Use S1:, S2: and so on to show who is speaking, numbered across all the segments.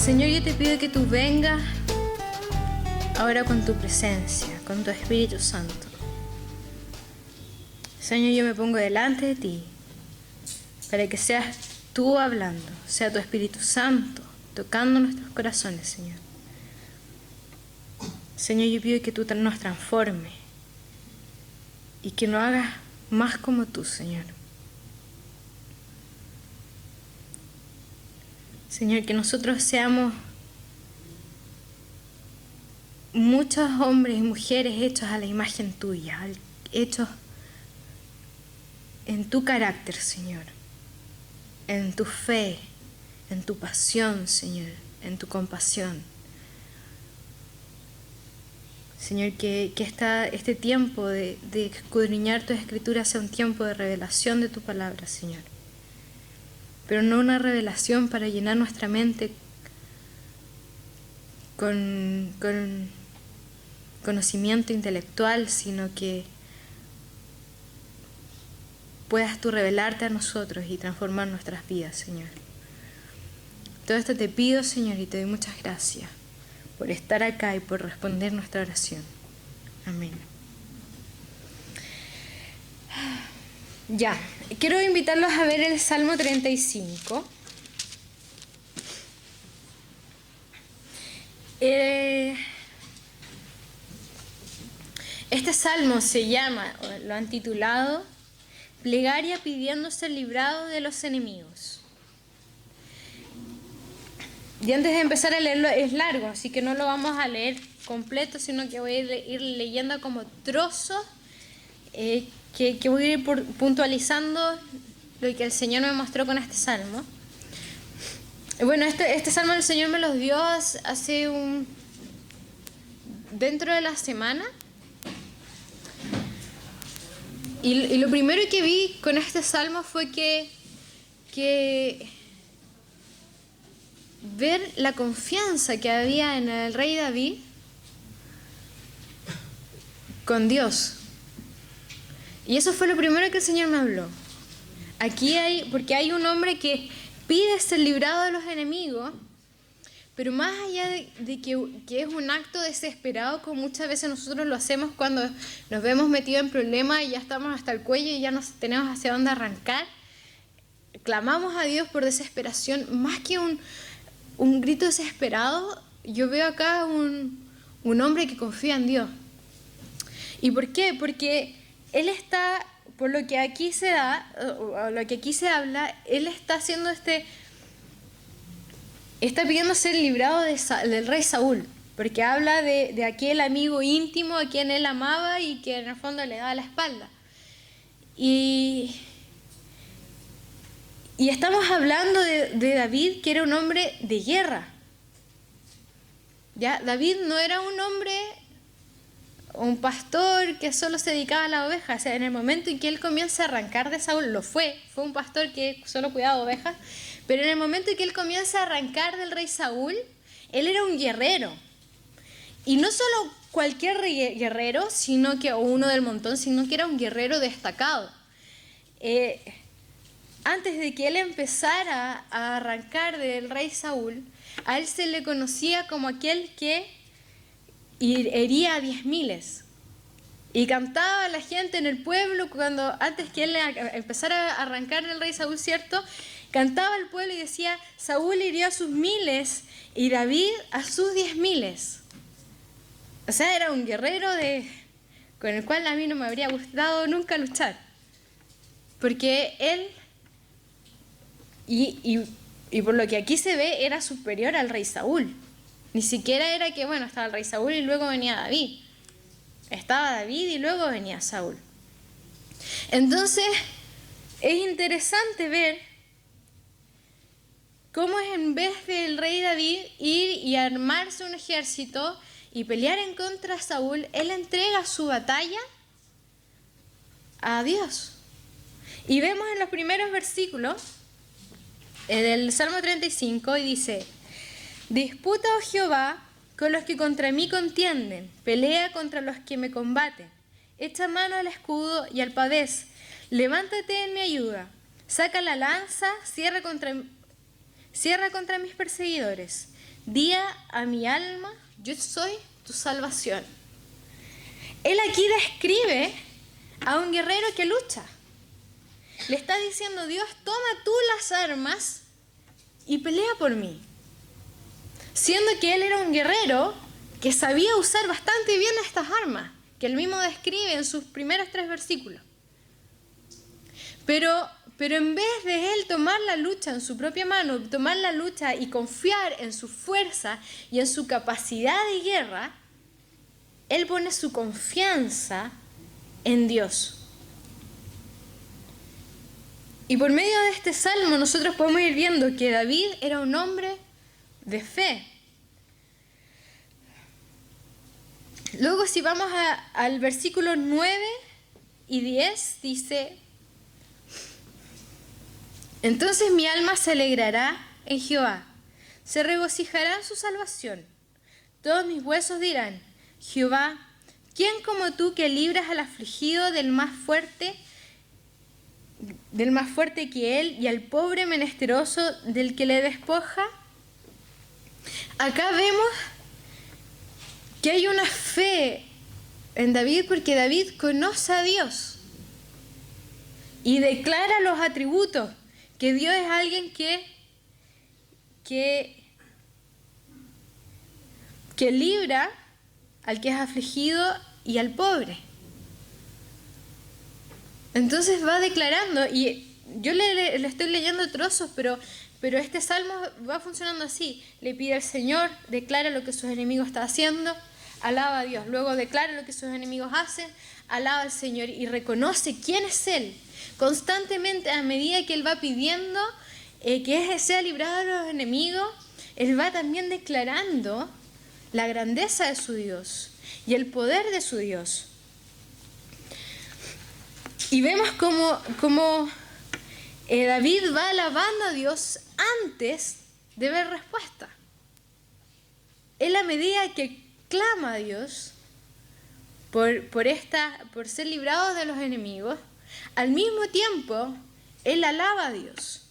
S1: Señor, yo te pido que tú vengas ahora con tu presencia, con tu Espíritu Santo. Señor, yo me pongo delante de ti para que seas tú hablando, sea tu Espíritu Santo tocando nuestros corazones, Señor. Señor, yo pido que tú nos transformes y que nos hagas más como tú, Señor. Señor, que nosotros seamos muchos hombres y mujeres hechos a la imagen tuya, hechos en tu carácter, Señor, en tu fe, en tu pasión, Señor, en tu compasión. Señor, que este tiempo de escudriñar tus escrituras sea un tiempo de revelación de tu palabra, Señor. Pero no una revelación para llenar nuestra mente con conocimiento intelectual, sino que puedas tú revelarte a nosotros y transformar nuestras vidas, Señor. Todo esto te pido, Señor, y te doy muchas gracias por estar acá y por responder nuestra oración. Amén. Ya, quiero invitarlos a ver el Salmo 35. Este salmo se llama, lo han titulado, Plegaria pidiendo ser librado de los enemigos. Y antes de empezar a leerlo, es largo, así que no lo vamos a leer completo, sino que voy a ir leyendo como trozos, que voy a ir puntualizando lo que el Señor me mostró con este salmo. Bueno, este salmo el Señor me los dio dentro de la semana. Y lo primero que vi con este salmo fue que ver la confianza que había en el rey David con Dios. Y eso fue lo primero que el Señor me habló. Porque hay un hombre que pide ser librado de los enemigos, pero más allá de que es un acto desesperado, como muchas veces nosotros lo hacemos cuando nos vemos metidos en problemas y ya estamos hasta el cuello y ya no tenemos hacia dónde arrancar, clamamos a Dios por desesperación, más que un grito desesperado. Yo veo acá un hombre que confía en Dios. ¿Y por qué? Porque él está, por lo que aquí se da, o lo que aquí se habla, él está haciendo está pidiendo ser librado del rey Saúl, porque habla de aquel amigo íntimo a quien él amaba y que en el fondo le daba la espalda. Y estamos hablando de David, que era un hombre de guerra. ¿Ya? David no era un hombre, un pastor que solo se dedicaba a la oveja. O sea, en el momento en que él comienza a arrancar de Saúl, fue un pastor que solo cuidaba ovejas, pero en el momento en que él comienza a arrancar del rey Saúl, él era un guerrero. Y no solo cualquier guerrero, o uno del montón, sino que era un guerrero destacado. Antes de que él empezara a arrancar del rey Saúl, a él se le conocía como aquel que hería a 10.000. Y cantaba a la gente en el pueblo antes que él empezara a arrancar del rey Saúl, ¿cierto? Cantaba al pueblo y decía, Saúl hirió a sus 1.000 y David a sus 10.000. O sea, era un guerrero con el cual a mí no me habría gustado nunca luchar. Porque él, y por lo que aquí se ve, era superior al rey Saúl. Ni siquiera era que, estaba el rey Saúl y luego venía David. Estaba David y luego venía Saúl. Entonces, es interesante ver cómo es, en vez del rey David ir y armarse un ejército y pelear en contra de Saúl, él entrega su batalla a Dios. Y vemos en los primeros versículos del Salmo 35 y dice, disputa, oh Jehová, con los que contra mí contienden, pelea contra los que me combaten, echa mano al escudo y al pavés, levántate en mi ayuda, saca la lanza, cierra contra mis perseguidores, Di a mi alma, yo soy tu salvación. Él aquí describe a un guerrero que lucha. Le está diciendo, Dios, toma tú las armas y pelea por mí. Siendo que él era un guerrero que sabía usar bastante bien estas armas, que él mismo describe en sus primeros 3 versículos. Pero en vez de él tomar la lucha en su propia mano, tomar la lucha y confiar en su fuerza y en su capacidad de guerra, él pone su confianza en Dios. Y por medio de este salmo nosotros podemos ir viendo que David era un hombre de fe. Luego si vamos al versículo 9 y 10 dice: entonces mi alma se alegrará en Jehová, se regocijará en su salvación. Todos mis huesos dirán: Jehová, ¿quién como tú que libras al afligido del más fuerte que él y al pobre menesteroso del que le despoja? Acá vemos que hay una fe en David porque David conoce a Dios y declara los atributos, que Dios es alguien que libra al que es afligido y al pobre. Entonces va declarando, y yo le estoy leyendo trozos, pero este salmo va funcionando así. Le pide al Señor, declara lo que sus enemigos están haciendo, alaba a Dios. Luego declara lo que sus enemigos hacen, alaba al Señor y reconoce quién es Él. Constantemente, a medida que Él va pidiendo que sea librado de los enemigos, Él va también declarando la grandeza de su Dios y el poder de su Dios. Y vemos como David va alabando a Dios antes de ver respuesta. Él, a medida que clama a Dios por ser librado de los enemigos, al mismo tiempo él alaba a Dios.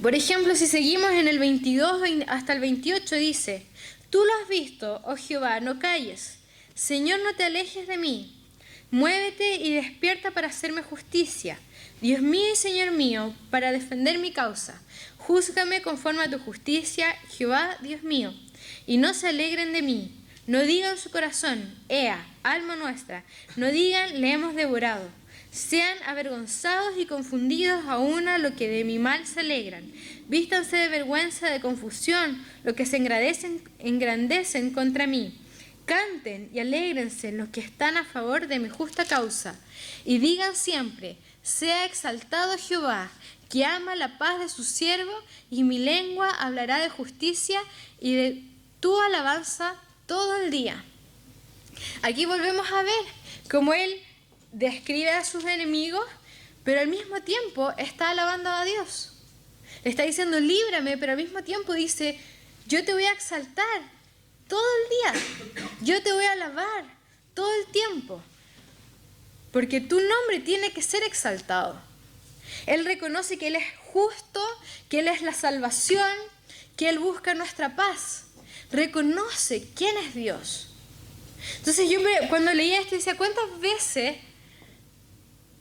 S1: Por ejemplo, si seguimos en el 22 hasta el 28 dice: tú lo has visto, oh Jehová, no calles. Señor, no te alejes de mí. Muévete y despierta para hacerme justicia. Dios mío y Señor mío, para defender mi causa. Júzgame conforme a tu justicia, Jehová, Dios mío. Y no se alegren de mí. No digan su corazón: ea, alma nuestra. No digan: le hemos devorado. Sean avergonzados y confundidos a una lo que de mi mal se alegran. Vístanse de vergüenza, de confusión, lo que se engrandecen contra mí. Canten y alégrense los que están a favor de mi justa causa. Y digan siempre: sea exaltado Jehová, que ama la paz de su siervo, y mi lengua hablará de justicia y de tu alabanza todo el día. Aquí volvemos a ver cómo él describe a sus enemigos, pero al mismo tiempo está alabando a Dios. Le está diciendo: líbrame, pero al mismo tiempo dice: yo te voy a exaltar todo el día, yo te voy a alabar todo el tiempo, porque tu nombre tiene que ser exaltado. Él reconoce que Él es justo, que Él es la salvación, que Él busca nuestra paz. Reconoce quién es Dios. Entonces yo cuando leía esto decía: ¿cuántas veces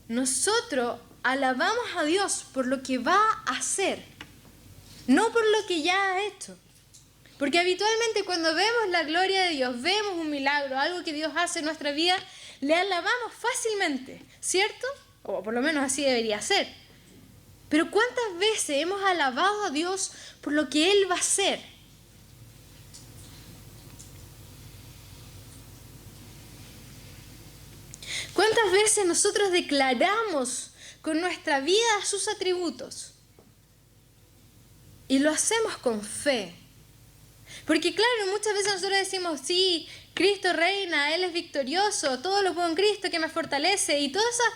S1: nosotros alabamos a Dios por lo que va a hacer, no por lo que ya ha hecho? Porque habitualmente cuando vemos la gloria de Dios, vemos un milagro, algo que Dios hace en nuestra vida, le alabamos fácilmente, ¿cierto? O por lo menos así debería ser. Pero ¿cuántas veces hemos alabado a Dios por lo que Él va a hacer? ¿Cuántas veces nosotros declaramos con nuestra vida sus atributos? Y lo hacemos con fe. Porque claro, muchas veces nosotros decimos: sí, Cristo reina, Él es victorioso, todo lo puedo en Cristo que me fortalece, y todas esas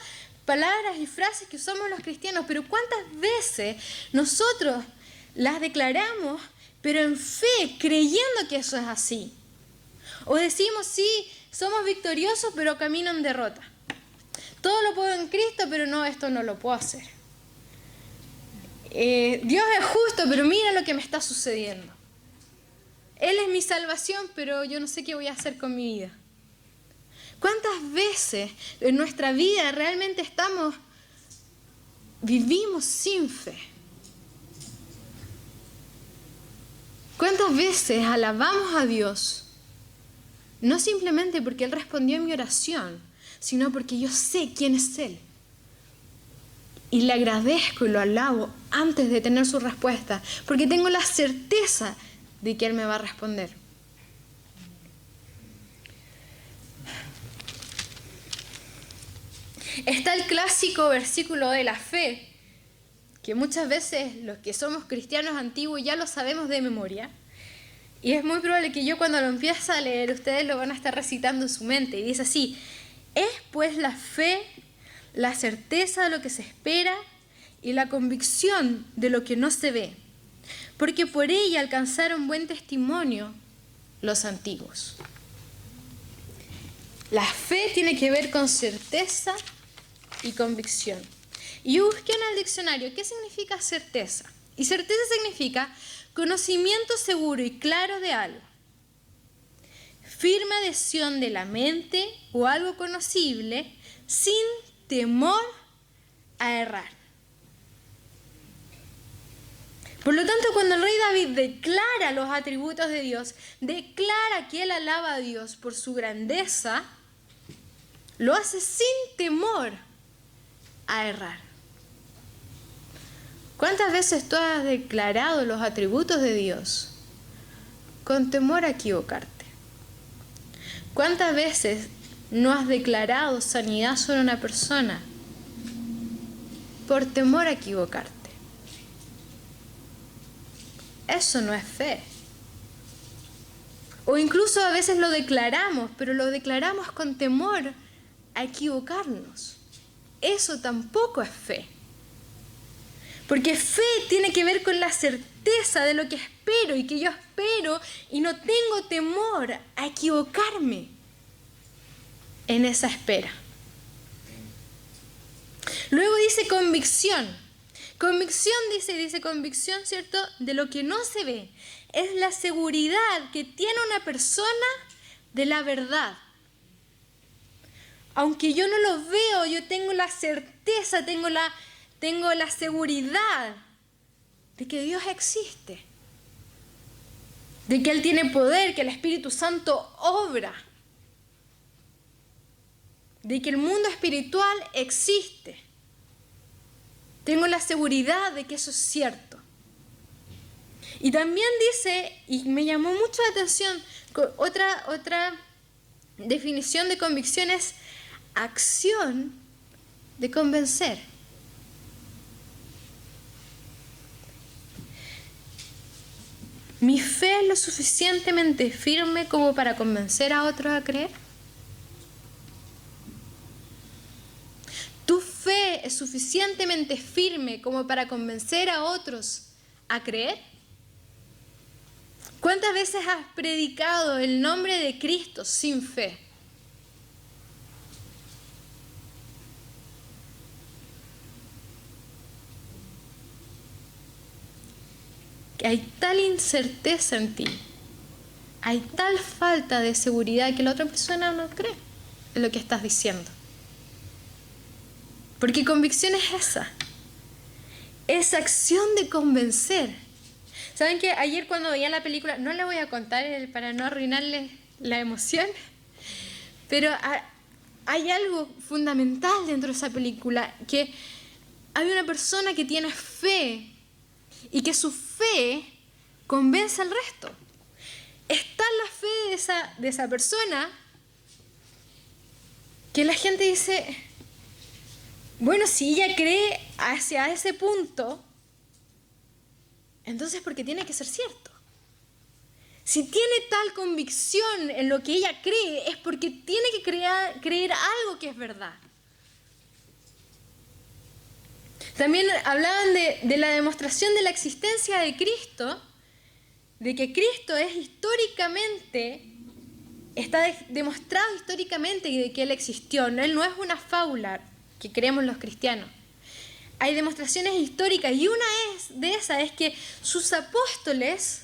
S1: palabras y frases que usamos los cristianos, pero ¿cuántas veces nosotros las declaramos, pero en fe, creyendo que eso es así? O decimos: sí, somos victoriosos, pero camino en derrota. Todo lo puedo en Cristo, pero no, esto no lo puedo hacer. Dios es justo, pero mira lo que me está sucediendo. Él es mi salvación, pero yo no sé qué voy a hacer con mi vida. ¿Cuántas veces en nuestra vida realmente vivimos sin fe? ¿Cuántas veces alabamos a Dios? No simplemente porque Él respondió a mi oración, sino porque yo sé quién es Él. Y le agradezco y lo alabo antes de tener su respuesta, porque tengo la certeza de que Él me va a responder. Está el clásico versículo de la fe, que muchas veces los que somos cristianos antiguos ya lo sabemos de memoria. Y es muy probable que yo cuando lo empiece a leer, ustedes lo van a estar recitando en su mente. Y dice así: es pues la fe, la certeza de lo que se espera y la convicción de lo que no se ve, porque por ella alcanzaron buen testimonio los antiguos. La fe tiene que ver con certeza y convicción. Y yo busqué en el diccionario qué significa certeza. Y certeza significa conocimiento seguro y claro de algo, firme adhesión de la mente o algo conocible sin temor a errar. Por lo tanto, cuando el rey David declara los atributos de Dios, declara que él alaba a Dios por su grandeza, lo hace sin temor a errar. ¿Cuántas veces tú has declarado los atributos de Dios con temor a equivocarte? ¿Cuántas veces no has declarado sanidad sobre una persona por temor a equivocarte? Eso no es fe. O incluso a veces lo declaramos, pero lo declaramos con temor a equivocarnos. Eso tampoco es fe. Porque fe tiene que ver con la certeza de lo que espero y que yo espero y no tengo temor a equivocarme en esa espera. Luego dice convicción. Convicción dice convicción, ¿cierto? De lo que no se ve. Es la seguridad que tiene una persona de la verdad. Aunque yo no lo veo, yo tengo la certeza, tengo la seguridad de que Dios existe, de que Él tiene poder, que el Espíritu Santo obra, de que el mundo espiritual existe. Tengo la seguridad de que eso es cierto. Y también dice, y me llamó mucho la atención, otra definición de convicción es acción de convencer. ¿Mi fe es lo suficientemente firme como para convencer a otros a creer? ¿Tu fe es suficientemente firme como para convencer a otros a creer? ¿Cuántas veces has predicado el nombre de Cristo sin fe? Que hay tal incerteza en ti, hay tal falta de seguridad que la otra persona no cree en lo que estás diciendo. Porque convicción es esa acción de convencer. ¿Saben que ayer cuando veía la película, no les voy a contar para no arruinarles la emoción, pero hay algo fundamental dentro de esa película, que hay una persona que tiene fe y que su fe convence al resto. Está la fe de esa persona que la gente dice, bueno, si ella cree hacia ese punto, entonces porque tiene que ser cierto. Si tiene tal convicción en lo que ella cree, es porque tiene que creer algo que es verdad. También hablaban de la demostración de la existencia de Cristo, de que Cristo es históricamente, está demostrado históricamente de que Él existió. Él no es una fábula que creemos los cristianos. hay demostraciones históricas y una de esas es que sus apóstoles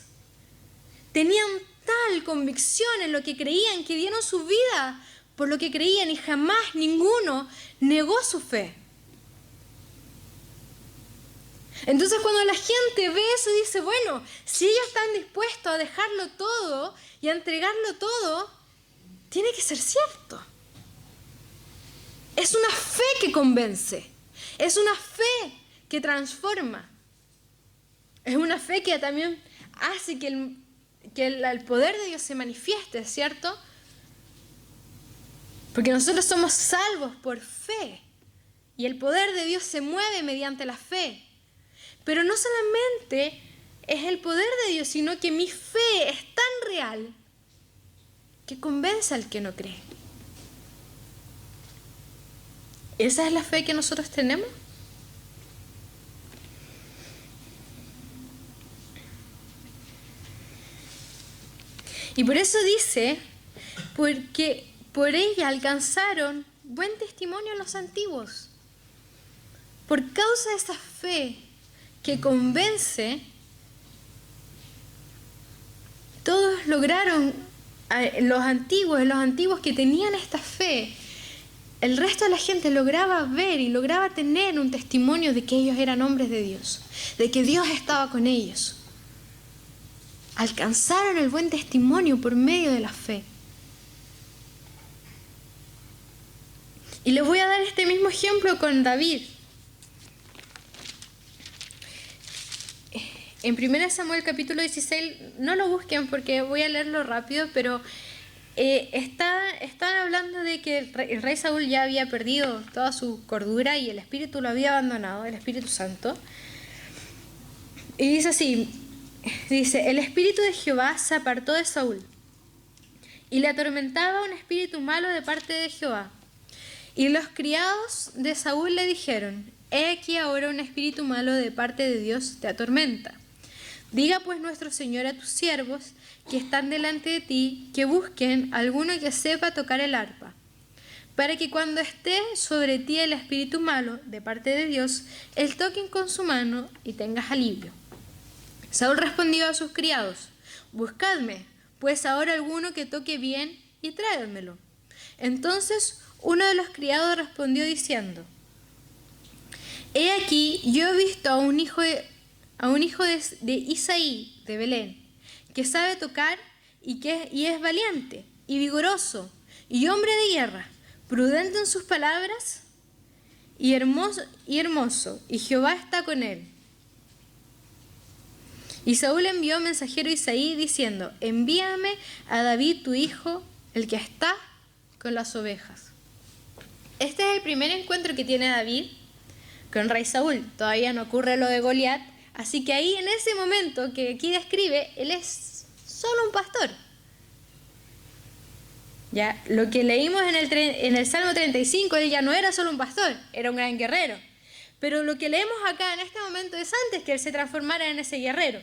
S1: tenían tal convicción en lo que creían que dieron su vida por lo que creían y jamás ninguno negó su fe. Entonces cuando la gente ve eso dice, bueno, si ellos están dispuestos a dejarlo todo y a entregarlo todo, tiene que ser cierto. Es una fe que convence, es una fe que transforma, es una fe que también hace que el poder de Dios se manifieste, ¿cierto? Porque nosotros somos salvos por fe y el poder de Dios se mueve mediante la fe. Pero no solamente es el poder de Dios, sino que mi fe es tan real que convence al que no cree. ¿Esa es la fe que nosotros tenemos? Y por eso dice, porque por ella alcanzaron buen testimonio los antiguos. Por causa de esa fe que convence, todos lograron, los antiguos que tenían esta fe, el resto de la gente lograba ver y lograba tener un testimonio de que ellos eran hombres de Dios, de que Dios estaba con ellos. Alcanzaron el buen testimonio por medio de la fe. Y les voy a dar este mismo ejemplo con David. En 1 Samuel capítulo 16, no lo busquen porque voy a leerlo rápido, pero están hablando de que el rey Saúl ya había perdido toda su cordura y el espíritu lo había abandonado, el Espíritu Santo. Y dice así, el espíritu de Jehová se apartó de Saúl y le atormentaba un espíritu malo de parte de Jehová. Y los criados de Saúl le dijeron, he aquí ahora un espíritu malo de parte de Dios te atormenta. Diga pues nuestro Señor a tus siervos que están delante de ti, que busquen alguno que sepa tocar el arpa, para que cuando esté sobre ti el espíritu malo de parte de Dios, él toquen con su mano y tengas alivio. Saúl respondió a sus criados, buscadme, pues ahora alguno que toque bien y tráiganmelo. Entonces uno de los criados respondió diciendo, he aquí, yo he visto a un hijo de Isaí de Belén, que sabe tocar y es valiente y vigoroso y hombre de guerra, prudente en sus palabras y hermoso, y Jehová está con él. Y Saúl envió mensajero a Isaí diciendo, envíame a David tu hijo, el que está con las ovejas. Este es el primer encuentro que tiene David con el rey Saúl. Todavía no ocurre lo de Goliat, así que ahí en ese momento que aquí describe, él es solo un pastor. Ya, lo que leímos en el Salmo 35, él ya no era solo un pastor, era un gran guerrero. Pero lo que leemos acá en este momento es antes que él se transformara en ese guerrero,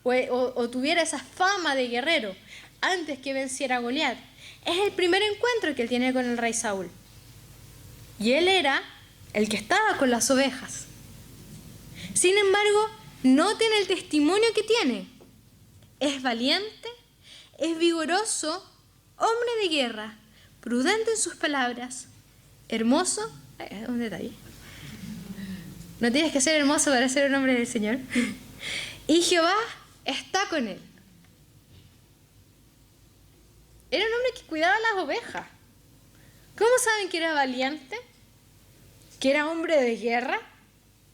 S1: o tuviera esa fama de guerrero, antes que venciera a Goliat. Es el primer encuentro que él tiene con el rey Saúl. Y él era el que estaba con las ovejas. Sin embargo, noten el testimonio que tiene. Es valiente, es vigoroso, hombre de guerra, prudente en sus palabras, hermoso. Un detalle. No tienes que ser hermoso para ser un hombre del Señor. Y Jehová está con él. Era un hombre que cuidaba las ovejas. ¿Cómo saben que era valiente? ¿Que era hombre de guerra?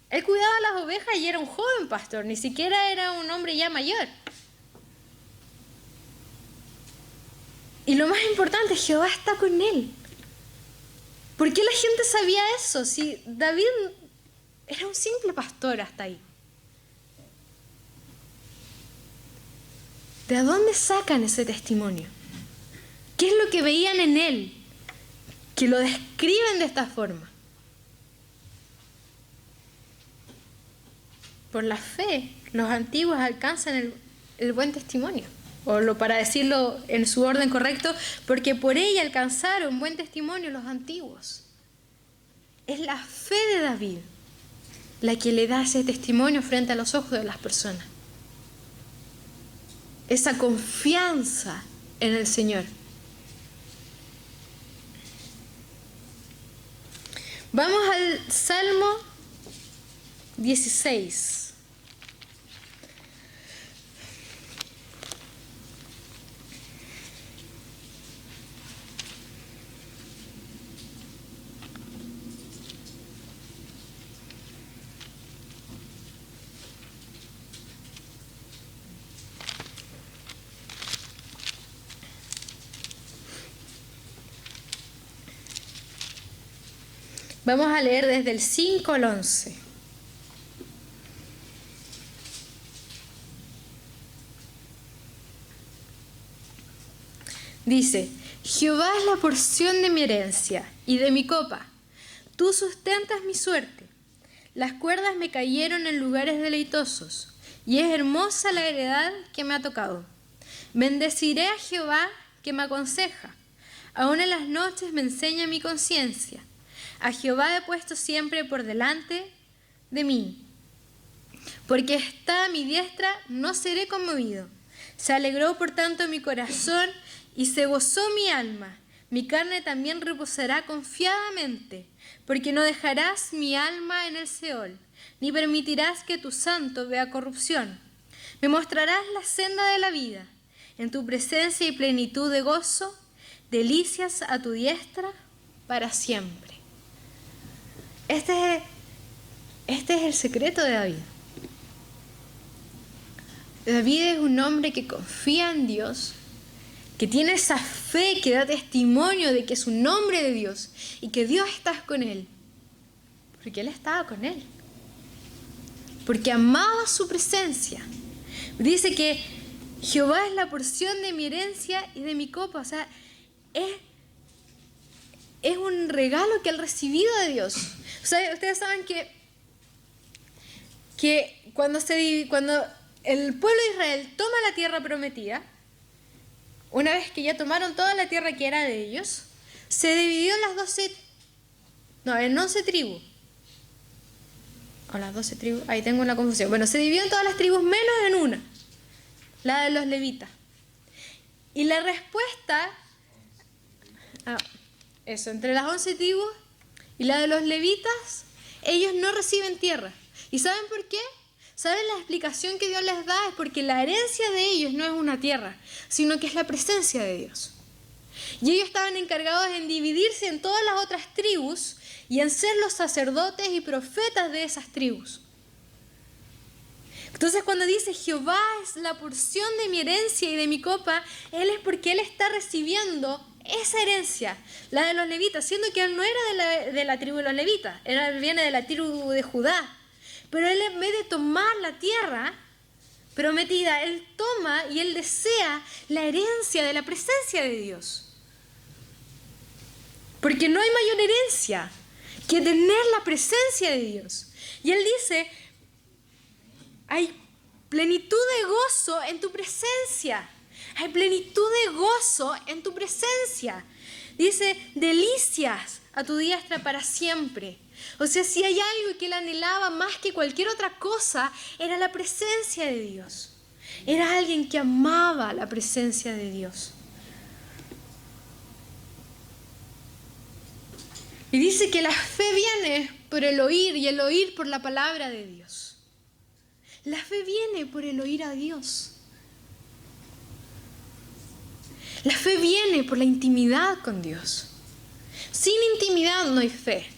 S1: Él cuidaba las ovejas y era un joven pastor, ni siquiera era un hombre ya mayor. Y lo más importante, Jehová está con él. ¿Por qué la gente sabía eso? Si David era un simple pastor hasta ahí. ¿De dónde sacan ese testimonio? ¿Qué es lo que veían en él que lo describen de esta forma? Por la fe, los antiguos alcanzan el buen testimonio. Para decirlo en su orden correcto, porque por ella alcanzaron buen testimonio los antiguos. Es la fe de David. la que le da ese testimonio frente a los ojos de las personas. Esa confianza en el Señor. Vamos al Salmo 16. Vamos a leer desde el 5 al 11. Dice: Jehová es la porción de mi herencia y de mi copa. Tú sustentas mi suerte. Las cuerdas me cayeron en lugares deleitosos, y es hermosa la heredad que me ha tocado. Bendeciré a Jehová que me aconseja. Aún en las noches me enseña mi conciencia. A Jehová he puesto siempre por delante de mí. Porque está a mi diestra, no seré conmovido. Se alegró por tanto mi corazón y se gozó mi alma. Mi carne también reposará confiadamente, porque no dejarás mi alma en el Seol, ni permitirás que tu santo vea corrupción. Me mostrarás la senda de la vida. En tu presencia y plenitud de gozo, delicias a tu diestra para siempre. Este es el secreto de David. David es un hombre que confía en Dios, que tiene esa fe que da testimonio de que es un hombre de Dios y que Dios está con él. Porque él estaba con él. Porque amaba su presencia. Dice que Jehová es la porción de mi herencia y de mi copa. O sea, es un regalo que él recibido de Dios. O sea, ustedes saben que cuando el pueblo de Israel toma la tierra prometida, una vez que ya tomaron toda la tierra que era de ellos, se dividió en en 11 tribus. O las 12 tribus, ahí tengo una confusión. Bueno, se dividió en todas las tribus menos en una, la de los levitas. Y la respuesta, entre las 11 tribus y la de los levitas, ellos no reciben tierra. ¿Y saben por qué? ¿Saben la explicación que Dios les da? Es porque la herencia de ellos no es una tierra, sino que es la presencia de Dios. Y ellos estaban encargados en dividirse en todas las otras tribus y en ser los sacerdotes y profetas de esas tribus. Entonces cuando dice Jehová es la porción de mi herencia y de mi copa, Él es porque Él está recibiendo esa herencia, la de los levitas, siendo que Él no era de la tribu de los levitas, Él viene de la tribu de Judá. Pero Él, en vez de tomar la tierra prometida, Él toma y Él desea la herencia de la presencia de Dios. Porque no hay mayor herencia que tener la presencia de Dios. Y Él dice, hay plenitud de gozo en tu presencia. Hay plenitud de gozo en tu presencia. Dice, delicias a tu diestra para siempre. O sea, si hay algo que él anhelaba más que cualquier otra cosa, era la presencia de Dios. Era alguien que amaba la presencia de Dios. Y dice que la fe viene por el oír y el oír por la palabra de Dios. La fe viene por el oír a Dios. La fe viene por la intimidad con Dios. Sin intimidad no hay fe.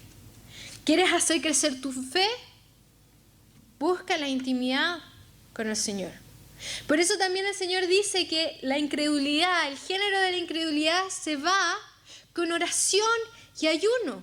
S1: ¿Quieres hacer crecer tu fe? Busca la intimidad con el Señor. Por eso también el Señor dice que la incredulidad, el género de la incredulidad se va con oración y ayuno.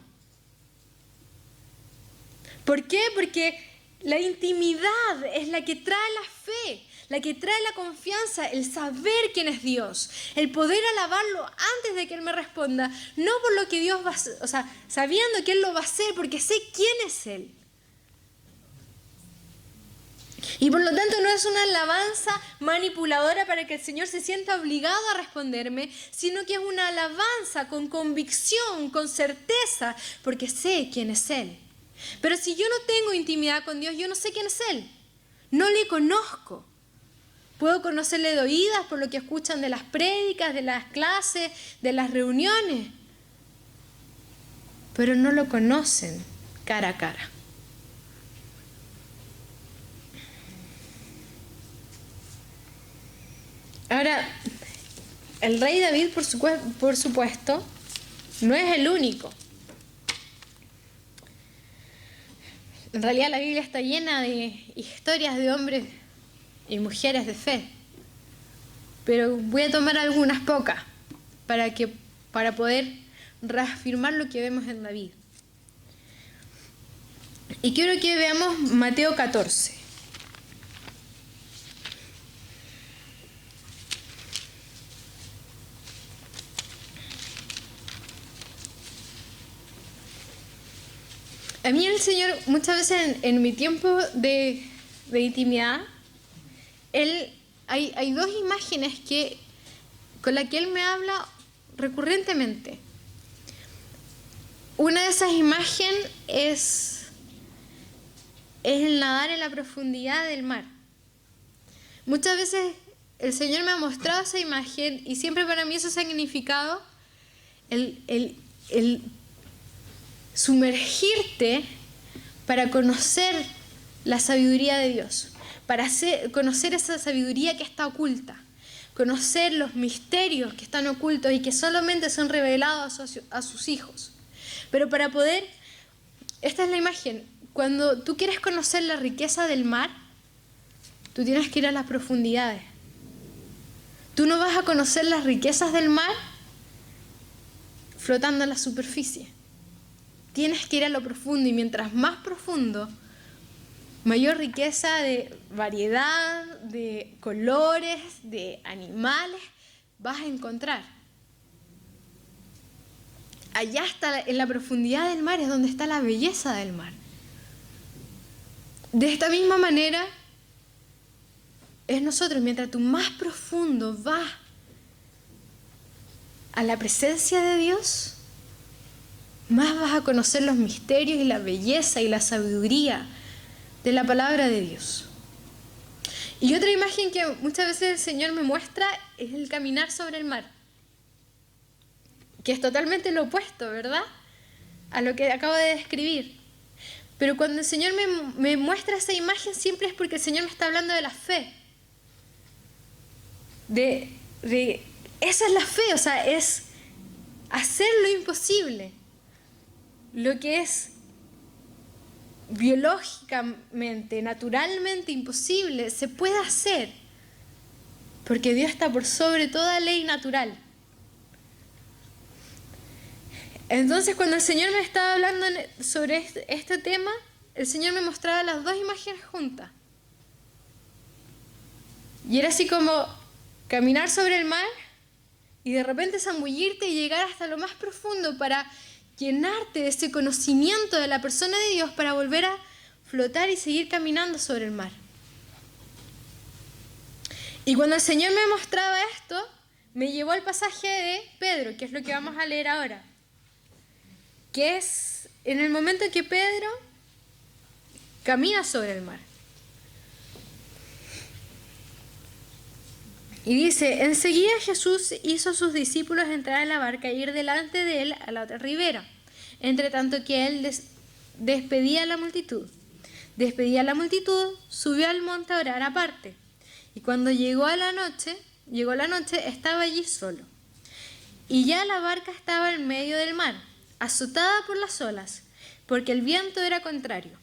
S1: ¿Por qué? Porque la intimidad es la que trae la fe, la que trae la confianza, el saber quién es Dios, el poder alabarlo antes de que Él me responda, no por lo que Dios va a hacer, o sea, sabiendo que Él lo va a hacer, porque sé quién es Él. Y por lo tanto no es una alabanza manipuladora para que el Señor se sienta obligado a responderme, sino que es una alabanza con convicción, con certeza, porque sé quién es Él. Pero si yo no tengo intimidad con Dios, yo no sé quién es Él. No le conozco. Puedo conocerle de oídas por lo que escuchan de las prédicas, de las clases, de las reuniones. Pero no lo conocen cara a cara. Ahora, el rey David, por supuesto, no es el único. En realidad la Biblia está llena de historias de hombres y mujeres de fe. Pero voy a tomar algunas pocas para poder reafirmar lo que vemos en David. Y quiero que veamos Mateo 14. A mí el Señor, muchas veces en mi tiempo de intimidad, hay dos imágenes con las que Él me habla recurrentemente. Una de esas imágenes es el nadar en la profundidad del mar. Muchas veces el Señor me ha mostrado esa imagen y siempre para mí eso ha significado el sumergirte para conocer la sabiduría de Dios, para conocer esa sabiduría que está oculta, conocer los misterios que están ocultos y que solamente son revelados a sus hijos. Pero para poder, esta es la imagen, cuando tú quieres conocer la riqueza del mar, tú tienes que ir a las profundidades. Tú no vas a conocer las riquezas del mar flotando en la superficie. Tienes que ir a lo profundo y mientras más profundo, mayor riqueza de variedad, de colores, de animales vas a encontrar. Allá está, en la profundidad del mar es donde está la belleza del mar. De esta misma manera es nosotros, mientras tú más profundo vas a la presencia de Dios, más vas a conocer los misterios y la belleza y la sabiduría de la palabra de Dios. Y otra imagen que muchas veces el Señor me muestra es el caminar sobre el mar, que es totalmente lo opuesto, ¿verdad?, a lo que acabo de describir. Pero cuando el Señor me muestra esa imagen, siempre es porque el Señor me está hablando de la fe. Esa es la fe, o sea, es hacer lo imposible. Lo que es biológicamente, naturalmente imposible, se puede hacer. Porque Dios está por sobre toda ley natural. Entonces, cuando el Señor me estaba hablando sobre este tema, el Señor me mostraba las dos imágenes juntas. Y era así como caminar sobre el mar y de repente zambullirte y llegar hasta lo más profundo para llenarte de ese conocimiento de la persona de Dios para volver a flotar y seguir caminando sobre el mar. Y cuando el Señor me mostraba esto, me llevó al pasaje de Pedro, que es lo que vamos a leer ahora. Que es en el momento en que Pedro camina sobre el mar. Y dice, enseguida Jesús hizo a sus discípulos entrar en la barca e ir delante de él a la otra ribera, entre tanto que él despedía a la multitud. Despedía a la multitud, subió al monte a orar aparte. Y cuando llegó la noche, estaba allí solo. Y ya la barca estaba en medio del mar, azotada por las olas, porque el viento era contrario.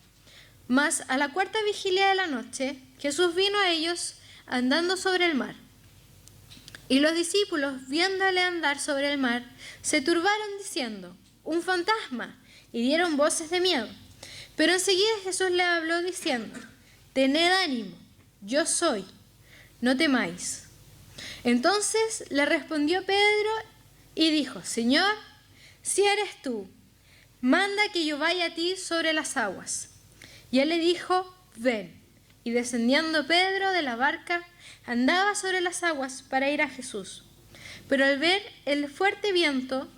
S1: Mas a la cuarta vigilia de la noche, Jesús vino a ellos andando sobre el mar. Y los discípulos, viéndole andar sobre el mar, se turbaron diciendo, «¡Un fantasma!», y dieron voces de miedo. Pero enseguida Jesús le habló diciendo, «Tened ánimo, yo soy, no temáis». Entonces le respondió Pedro y dijo, «Señor, si eres tú, manda que yo vaya a ti sobre las aguas». Y él le dijo, «Ven». Y descendiendo Pedro de la barca, andaba sobre las aguas para ir a Jesús. Pero al ver el fuerte viento,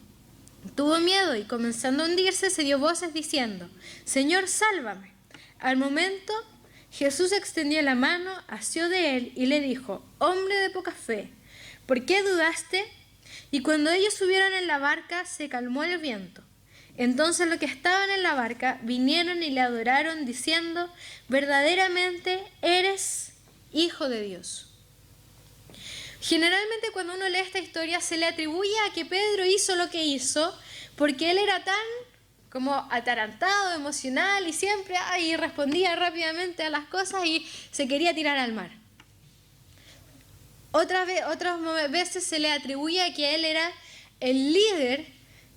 S1: Tuvo miedo y comenzando a hundirse se dio voces diciendo: Señor, sálvame. Al momento Jesús extendió la mano, asió de él y le dijo: Hombre de poca fe, ¿por qué dudaste? Y cuando ellos subieron en la barca se calmó el viento. Entonces los que estaban en la barca vinieron y le adoraron diciendo: verdaderamente eres Hijo de Dios. Generalmente cuando uno lee esta historia se le atribuye a que Pedro hizo lo que hizo porque él era tan como atarantado, emocional y siempre respondía rápidamente a las cosas y se quería tirar al mar. Otras veces se le atribuye a que él era el líder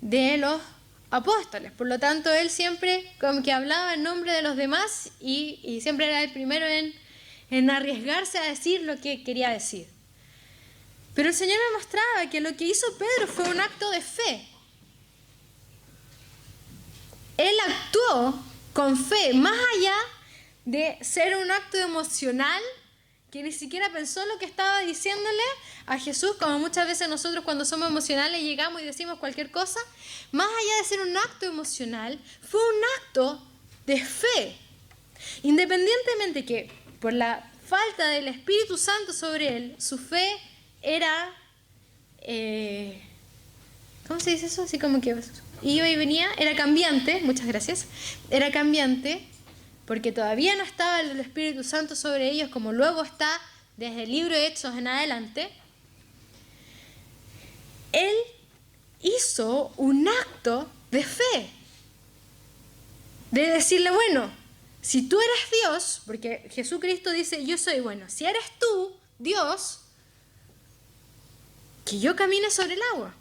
S1: de los apóstoles, por lo tanto él siempre como que hablaba en nombre de los demás y siempre era el primero en arriesgarse a decir lo que quería decir. Pero el Señor me mostraba que lo que hizo Pedro fue un acto de fe. Él actuó con fe, más allá de ser un acto emocional, que ni siquiera pensó lo que estaba diciéndole a Jesús, como muchas veces nosotros cuando somos emocionales llegamos y decimos cualquier cosa. Más allá de ser un acto emocional, fue un acto de fe. Independientemente que por la falta del Espíritu Santo sobre él, su fe era, ¿cómo se dice eso? Así como que iba y venía, era cambiante, muchas gracias, era cambiante, porque todavía no estaba el Espíritu Santo sobre ellos, como luego está desde el libro de Hechos en adelante. Él hizo un acto de fe, de decirle, bueno, si tú eres Dios, porque Jesucristo dice, yo soy bueno, si eres tú, Dios, que yo camine sobre el agua.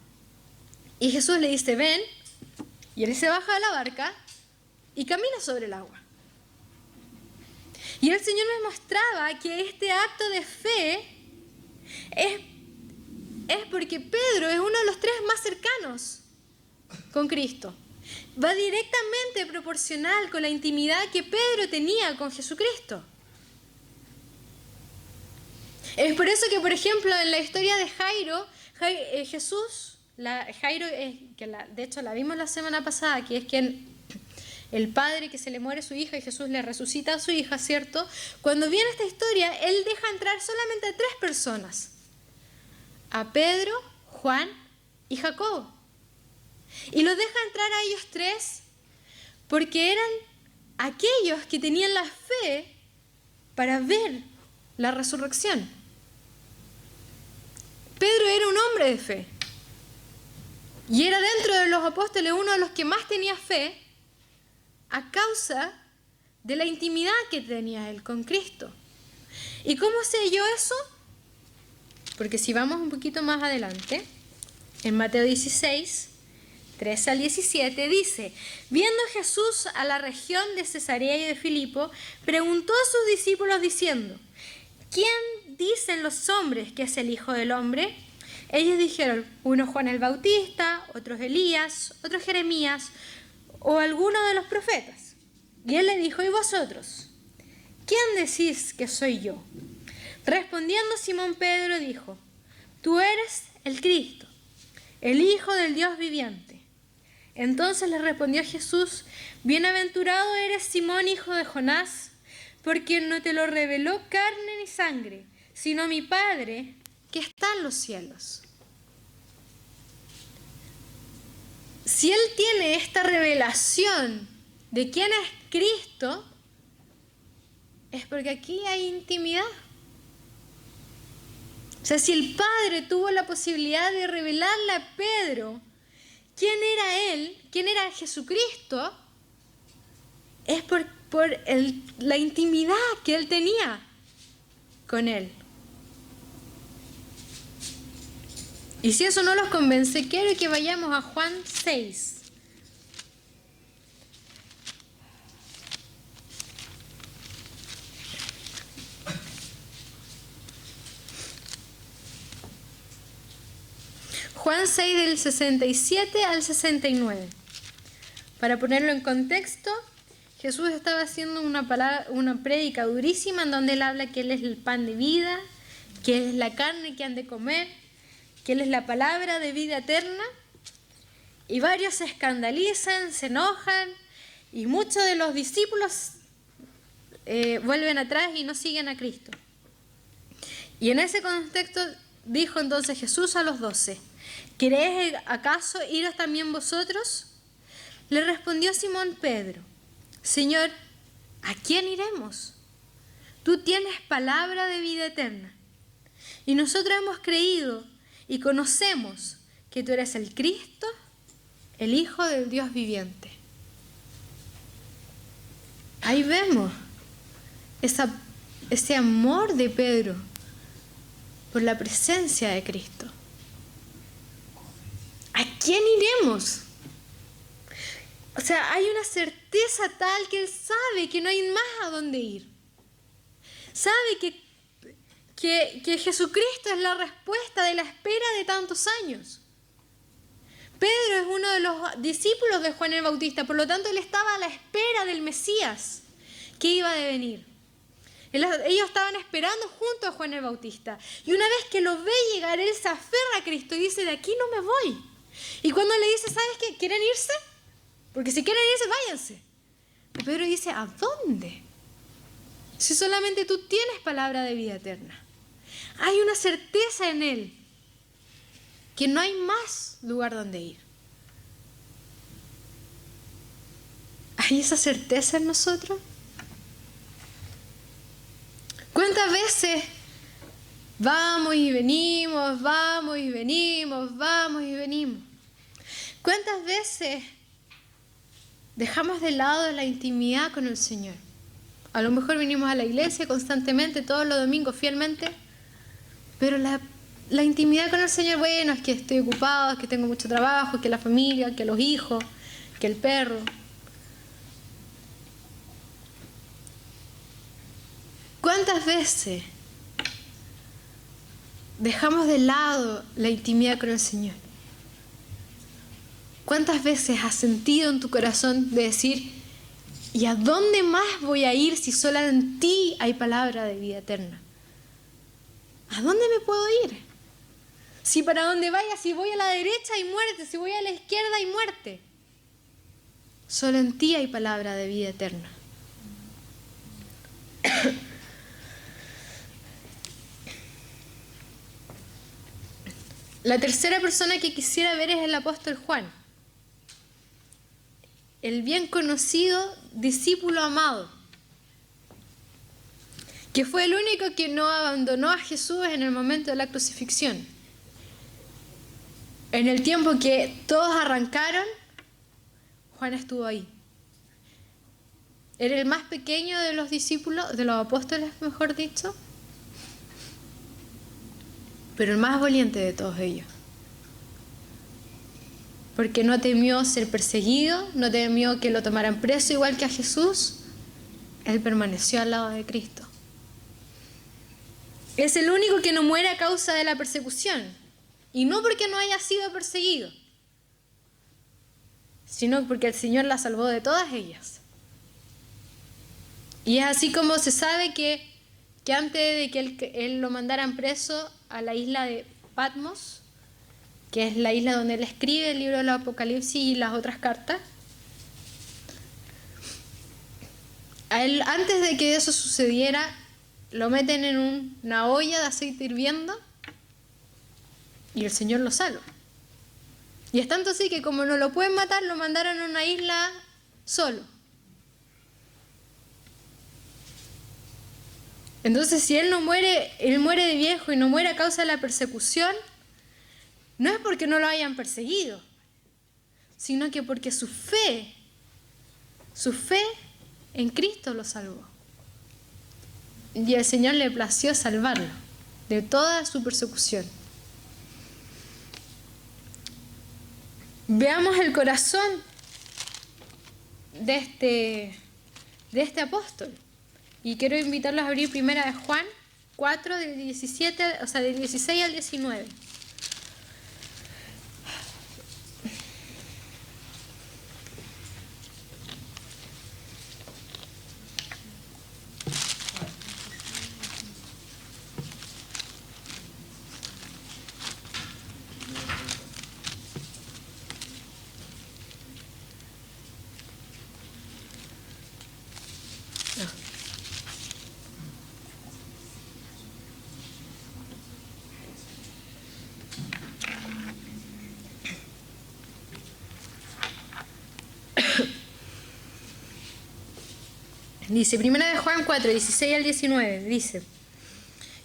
S1: Y Jesús le dice, ven, y él se baja de la barca y camina sobre el agua. Y el Señor me mostraba que este acto de fe es porque Pedro es uno de los tres más cercanos con Cristo. Va directamente proporcional con la intimidad que Pedro tenía con Jesucristo. Es por eso que, por ejemplo, en la historia de Jairo, Jesús, de hecho la vimos la semana pasada, que es quien el padre que se le muere su hija y Jesús le resucita a su hija, ¿cierto? Cuando viene esta historia, él deja entrar solamente a 3 personas: a Pedro, Juan y Jacobo. Y los deja entrar a ellos 3 porque eran aquellos que tenían la fe para ver la resurrección. Pedro era un hombre de fe y era dentro de los apóstoles uno de los que más tenía fe a causa de la intimidad que tenía él con Cristo. ¿Y cómo sé yo eso? Porque si vamos un poquito más adelante, en Mateo 16, 13 al 17, dice: viendo Jesús a la región de Cesarea y de Filipo, preguntó a sus discípulos diciendo: ¿quién dicen los hombres que es el Hijo del Hombre? Ellos dijeron: uno Juan el Bautista, otros Elías, otros Jeremías o alguno de los profetas. Y él le dijo: ¿y vosotros? ¿Quién decís que soy yo? Respondiendo Simón Pedro dijo: tú eres el Cristo, el Hijo del Dios viviente. Entonces le respondió Jesús: bienaventurado eres Simón, hijo de Jonás, porque no te lo reveló carne ni sangre, sino mi Padre que está en los cielos. Si él tiene esta revelación de quién es Cristo, es porque aquí hay intimidad. O sea, si el Padre tuvo la posibilidad de revelarle a Pedro quién era él, quién era Jesucristo, es por la intimidad que él tenía con él. Y si eso no los convence, quiero que vayamos a Juan 6. Juan 6 del 67 al 69. Para ponerlo en contexto, Jesús estaba haciendo una prédica durísima en donde él habla que él es el pan de vida, que es la carne que han de comer, que él es la palabra de vida eterna. Y varios se escandalizan, se enojan, y muchos de los discípulos vuelven atrás y no siguen a Cristo. Y en ese contexto dijo entonces Jesús a los 12, ¿queréis acaso iros también vosotros? Le respondió Simón Pedro, Señor, ¿a quién iremos? Tú tienes palabra de vida eterna. Y nosotros hemos creído y conocemos que tú eres el Cristo, el Hijo del Dios viviente. Ahí vemos ese amor de Pedro por la presencia de Cristo. ¿A quién iremos? O sea, hay una certeza tal que él sabe que no hay más a dónde ir. Sabe que Jesucristo es la respuesta de la espera de tantos años. Pedro es uno de los discípulos de Juan el Bautista, por lo tanto él estaba a la espera del Mesías que iba a venir. Ellos estaban esperando junto a Juan el Bautista. Y una vez que lo ve llegar, él se aferra a Cristo y dice, de aquí no me voy. Y cuando le dice, ¿sabes qué? ¿Quieren irse? Porque si quieren irse, váyanse. Y Pedro dice, ¿a dónde? Si solamente tú tienes palabra de vida eterna. Hay una certeza en él que no hay más lugar donde ir. ¿Hay esa certeza en nosotros? ¿Cuántas veces vamos y venimos, vamos y venimos, vamos y venimos? ¿Cuántas veces dejamos de lado la intimidad con el Señor? A lo mejor venimos a la iglesia constantemente, todos los domingos fielmente, pero la intimidad con el Señor, bueno, es que estoy ocupado, es que tengo mucho trabajo, es que la familia, que los hijos, que el perro. ¿Cuántas veces dejamos de lado la intimidad con el Señor? ¿Cuántas veces has sentido en tu corazón de decir, ¿y a dónde más voy a ir si solo en ti hay palabra de vida eterna? ¿A dónde me puedo ir? Si para donde vaya, si voy a la derecha hay muerte, si voy a la izquierda hay muerte. Solo en ti hay palabra de vida eterna. La tercera persona que quisiera ver es el apóstol Juan, el bien conocido discípulo amado, que fue el único que no abandonó a Jesús en el momento de la crucifixión. En el tiempo que todos arrancaron, Juan estuvo ahí. Era el más pequeño de los discípulos, de los apóstoles, mejor dicho, pero el más valiente de todos ellos. Porque no temió ser perseguido, no temió que lo tomaran preso igual que a Jesús. Él permaneció al lado de Cristo. Es el único que no muere a causa de la persecución. Y no porque no haya sido perseguido, sino porque el Señor la salvó de todas ellas. Y es así como se sabe que antes de que él lo mandaran preso a la isla de Patmos, que es la isla donde él escribe el libro del Apocalipsis y las otras cartas, a él, antes de que eso sucediera, lo meten en una olla de aceite hirviendo y el Señor lo salva. Y es tanto así que como no lo pueden matar, lo mandaron a una isla solo. Entonces, si él muere de viejo y no muere a causa de la persecución, no es porque no lo hayan perseguido, sino que porque su fe en Cristo lo salvó. Y el Señor le plació salvarlo de toda su persecución. Veamos el corazón de este apóstol. Y quiero invitarlos a abrir primera de Juan 4, del 17, o sea, del 16 al 19. Dice, 1 Juan 4, 16 al 19, dice: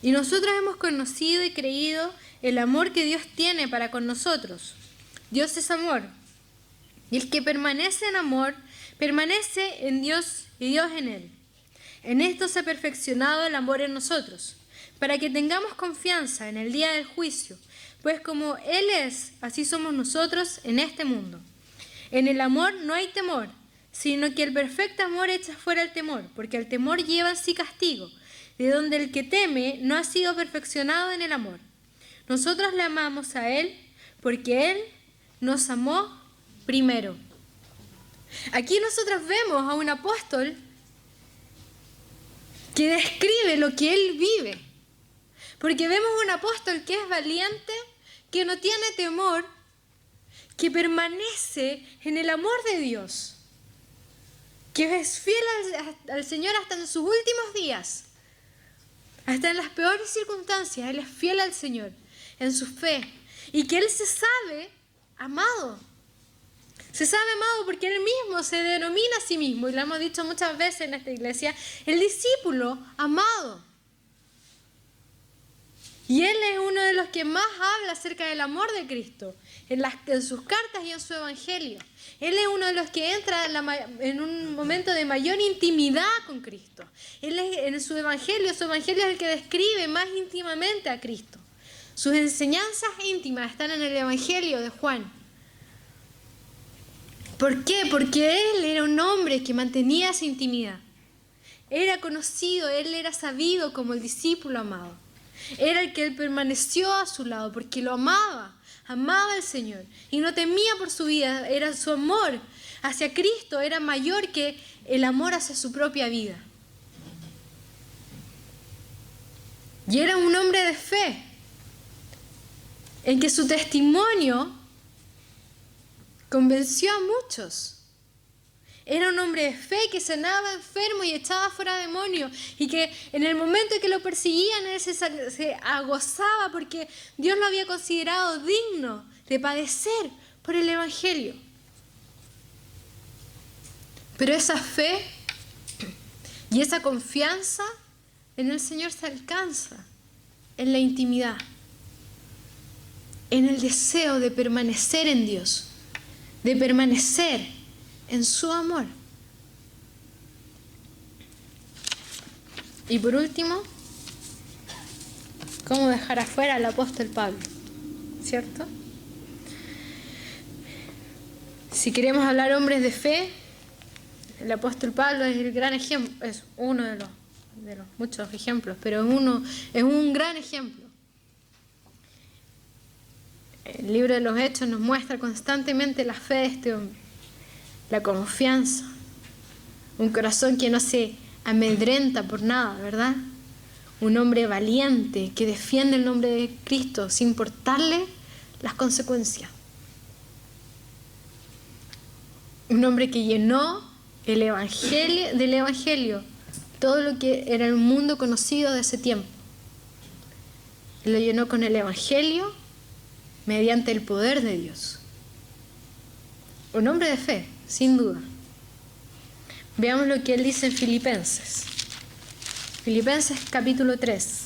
S1: y nosotros hemos conocido y creído el amor que Dios tiene para con nosotros. Dios es amor, y el que permanece en amor, permanece en Dios y Dios en él. En esto se ha perfeccionado el amor en nosotros, para que tengamos confianza en el día del juicio, pues como Él es, así somos nosotros en este mundo. En el amor no hay temor, sino que el perfecto amor echa fuera el temor, porque el temor lleva en sí castigo, de donde el que teme no ha sido perfeccionado en el amor. Nosotros le amamos a Él, porque Él nos amó primero. Aquí nosotros vemos a un apóstol que describe lo que él vive. Porque vemos un apóstol que es valiente, que no tiene temor, que permanece en el amor de Dios, que es fiel al Señor hasta en sus últimos días, hasta en las peores circunstancias. Él es fiel al Señor, en su fe, y que él se sabe amado. Se sabe amado porque él mismo se denomina a sí mismo, y lo hemos dicho muchas veces en esta iglesia, el discípulo amado. Y él es uno de los que más habla acerca del amor de Cristo, en sus cartas y en su evangelio. Él es uno de los que entra en un momento de mayor intimidad con Cristo. Él es, en su evangelio es el que describe más íntimamente a Cristo. Sus enseñanzas íntimas están en el evangelio de Juan. ¿Por qué? Porque él era un hombre que mantenía esa intimidad. Era conocido, él era sabido como el discípulo amado. Era el que él permaneció a su lado porque lo amaba al Señor y no temía por su vida. Era su amor hacia Cristo era mayor que el amor hacia su propia vida. Y era un hombre de fe, en que su testimonio convenció a muchos. Era un hombre de fe que sanaba enfermos y echaba fuera demonios, y que en el momento en que lo perseguían él se agozaba porque Dios lo había considerado digno de padecer por el evangelio. Pero esa fe y esa confianza en el Señor se alcanza en la intimidad, en el deseo de permanecer en Dios, de permanecer en su amor. Y por último, ¿cómo dejar afuera al apóstol Pablo? ¿Cierto? Si queremos hablar hombres de fe, el apóstol Pablo es el gran ejemplo, es uno de los muchos ejemplos, pero es un gran ejemplo. El libro de los Hechos nos muestra constantemente la fe de este hombre, la confianza, un corazón que no se amedrenta por nada, ¿verdad? Un hombre valiente que defiende el nombre de Cristo sin importarle las consecuencias. Un hombre que llenó del evangelio todo lo que era el mundo conocido de ese tiempo. Él lo llenó con el evangelio mediante el poder de Dios. Un hombre de fe, sin duda. Veamos lo que él dice en Filipenses. Filipenses capítulo 3.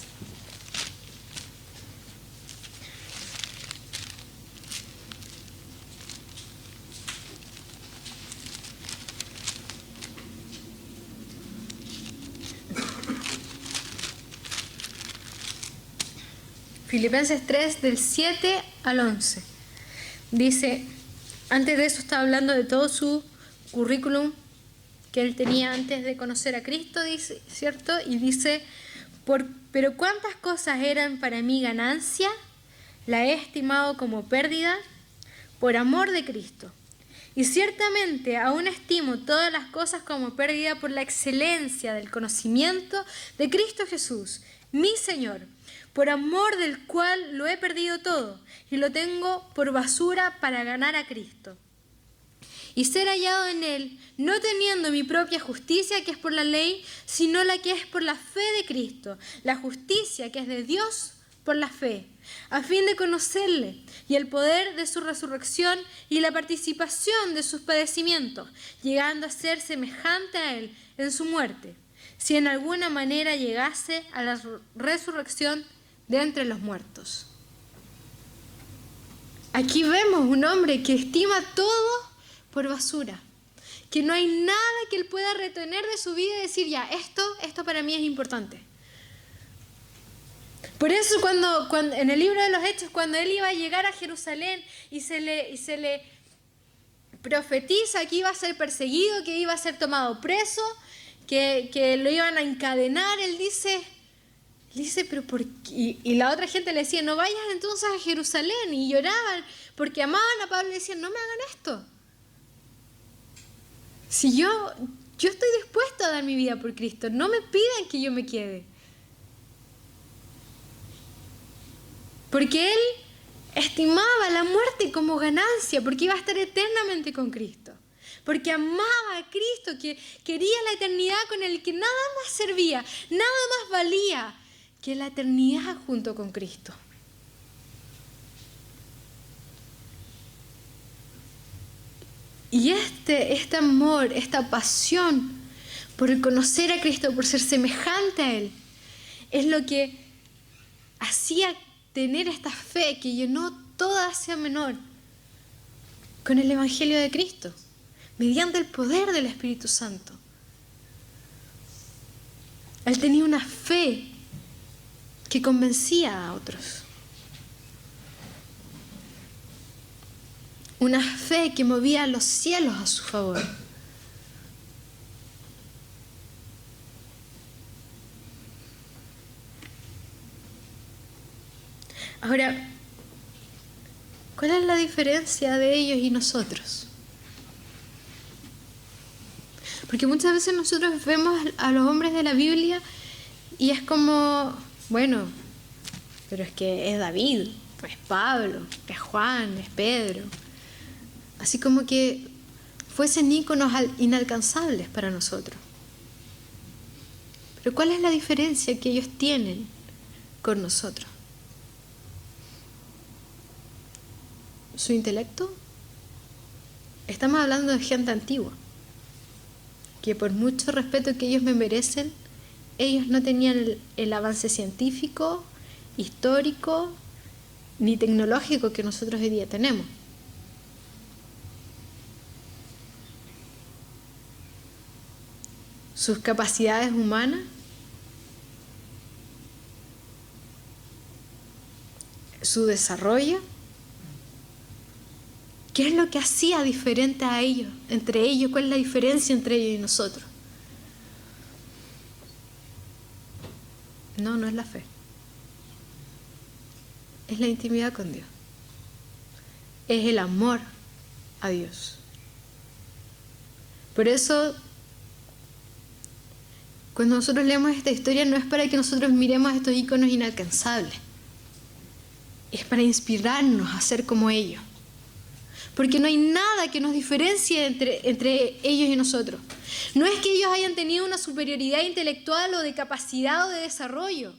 S1: Filipenses 3, del 7 al 11. Dice, antes de eso está hablando de todo su currículum que él tenía antes de conocer a Cristo, dice, ¿cierto? Y dice, pero cuántas cosas eran para mí ganancia, la he estimado como pérdida por amor de Cristo. Y ciertamente aún estimo todas las cosas como pérdida por la excelencia del conocimiento de Cristo Jesús, mi Señor, por amor del cual lo he perdido todo y lo tengo por basura para ganar a Cristo y ser hallado en Él, no teniendo mi propia justicia que es por la ley, sino la que es por la fe de Cristo, la justicia que es de Dios por la fe, a fin de conocerle y el poder de su resurrección y la participación de sus padecimientos, llegando a ser semejante a Él en su muerte, si en alguna manera llegase a la resurrección de entre los muertos. Aquí vemos un hombre que estima todo por basura, que no hay nada que él pueda retener de su vida y decir, ya, esto para mí es importante. Por eso cuando en el libro de los Hechos, cuando él iba a llegar a Jerusalén y se le profetiza que iba a ser perseguido, que iba a ser tomado preso, que lo iban a encadenar, él dice, pero ¿por qué? Y la otra gente le decía, no vayas entonces a Jerusalén, y lloraban porque amaban a Pablo y decían, no me hagan esto. Si yo estoy dispuesto a dar mi vida por Cristo, no me pidan que yo me quede. Porque él estimaba la muerte como ganancia, porque iba a estar eternamente con Cristo. Porque amaba a Cristo, que quería la eternidad con el que nada más servía, nada más valía que la eternidad junto con Cristo. Y este amor, esta pasión por conocer a Cristo, por ser semejante a Él, es lo que hacía tener esta fe que llenó toda Asia Menor con el Evangelio de Cristo, mediante el poder del Espíritu Santo. Él tenía una fe que convencía a otros. Una fe que movía los cielos a su favor. Ahora, ¿cuál es la diferencia de ellos y nosotros? Porque muchas veces nosotros vemos a los hombres de la Biblia y es como, bueno, pero es que es David, es Pablo, es Juan, es Pedro. Así como que fuesen íconos inalcanzables para nosotros. Pero ¿cuál es la diferencia que ellos tienen con nosotros? ¿Su intelecto? Estamos hablando de gente antigua, que por mucho respeto que ellos me merecen, ellos no tenían el avance científico, histórico, ni tecnológico que nosotros hoy día tenemos. Sus capacidades humanas, su desarrollo. ¿Qué es lo que hacía diferente a ellos, entre ellos? ¿Cuál es la diferencia entre ellos y nosotros? No es la fe. Es la intimidad con Dios. Es el amor a Dios. Por eso, cuando nosotros leemos esta historia, no es para que nosotros miremos a estos íconos inalcanzables. Es para inspirarnos a ser como ellos. Porque no hay nada que nos diferencie entre ellos y nosotros. No es que ellos hayan tenido una superioridad intelectual o de capacidad o de desarrollo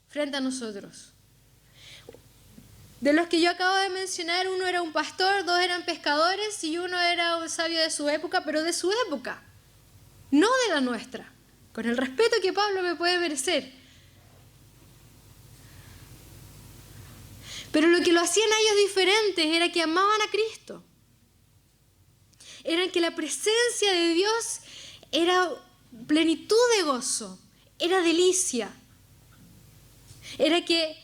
S1: frente a nosotros. De los que yo acabo de mencionar, uno era un pastor, dos eran pescadores y uno era un sabio de su época, pero de su época, no de la nuestra, con el respeto que Pablo me puede merecer. Pero lo que lo hacían a ellos diferentes era que amaban a Cristo. Era que la presencia de Dios era plenitud de gozo, era delicia. Era que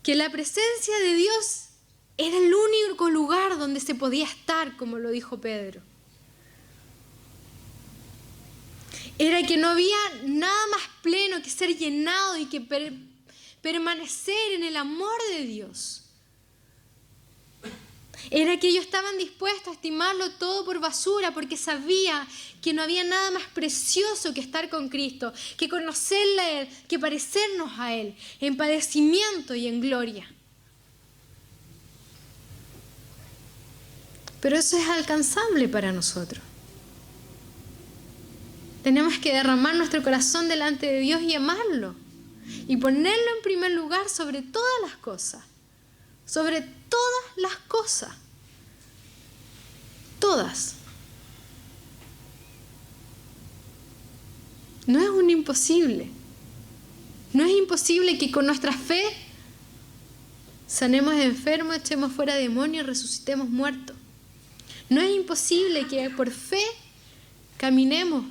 S1: la presencia de Dios era el único lugar donde se podía estar, como lo dijo Pedro. Era que no había nada más pleno que ser llenado y que permanecer en el amor de Dios. Era que ellos estaban dispuestos a estimarlo todo por basura porque sabía que no había nada más precioso que estar con Cristo, que conocerle a Él, que parecernos a Él, en padecimiento y en gloria. Pero eso es alcanzable para nosotros. Tenemos que derramar nuestro corazón delante de Dios y amarlo. Y ponerlo en primer lugar sobre todas las cosas. Sobre todas las cosas. Todas. No es un imposible. No es imposible que con nuestra fe sanemos enfermos, echemos fuera demonios, resucitemos muertos. No es imposible que por fe caminemos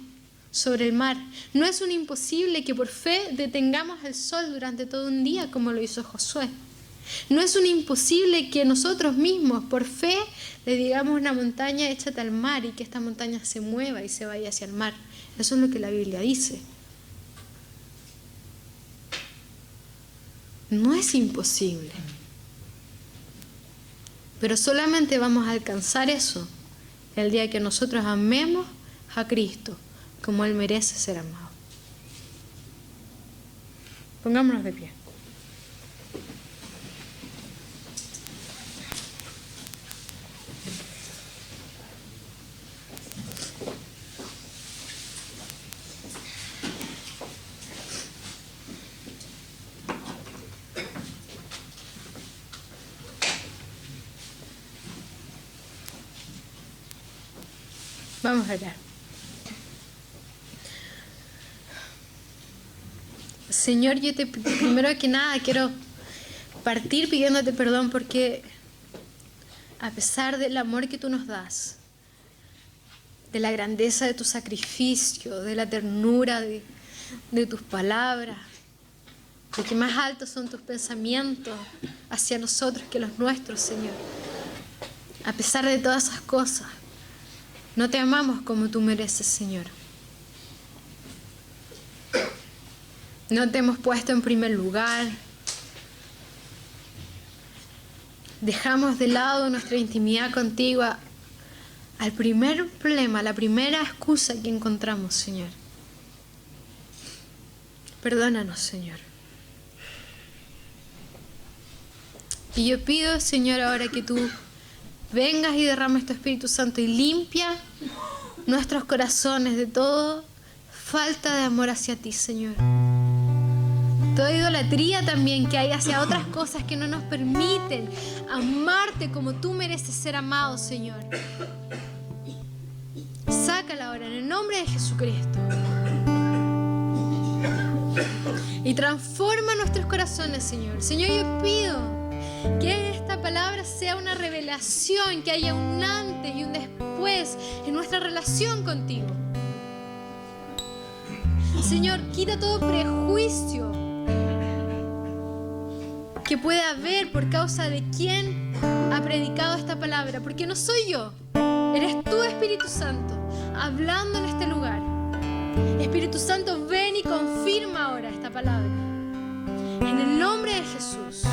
S1: sobre el mar. No es un imposible que por fe detengamos el sol durante todo un día como lo hizo Josué. No es un imposible que nosotros mismos por fe le digamos a una montaña échate al mar y que esta montaña se mueva y se vaya hacia el mar. Eso es lo que la Biblia dice. No es imposible. Pero solamente vamos a alcanzar eso el día que nosotros amemos a Cristo como Él merece ser amado. Pongámonos de pie. Vamos a orar. Señor, yo primero que nada quiero partir pidiéndote perdón porque a pesar del amor que tú nos das, de la grandeza de tu sacrificio, de la ternura de tus palabras, de que más altos son tus pensamientos hacia nosotros que los nuestros, Señor. A pesar de todas esas cosas, no te amamos como tú mereces, Señor. No te hemos puesto en primer lugar. Dejamos de lado nuestra intimidad contigo al primer problema, a la primera excusa que encontramos, Señor. Perdónanos, Señor. Y yo pido, Señor, ahora que tú vengas y derrames tu Espíritu Santo y limpia nuestros corazones de toda falta de amor hacia ti, Señor. Toda idolatría también que hay hacia otras cosas que no nos permiten amarte como tú mereces ser amado, Señor. Sácala ahora en el nombre de Jesucristo. Y transforma nuestros corazones, Señor. Señor, yo pido que esta palabra sea una revelación, que haya un antes y un después en nuestra relación contigo. Señor, quita todo prejuicio que pueda haber por causa de quién ha predicado esta palabra, porque no soy yo, eres tú, Espíritu Santo, hablando en este lugar. Espíritu Santo, ven y confirma ahora esta palabra. En el nombre de Jesús.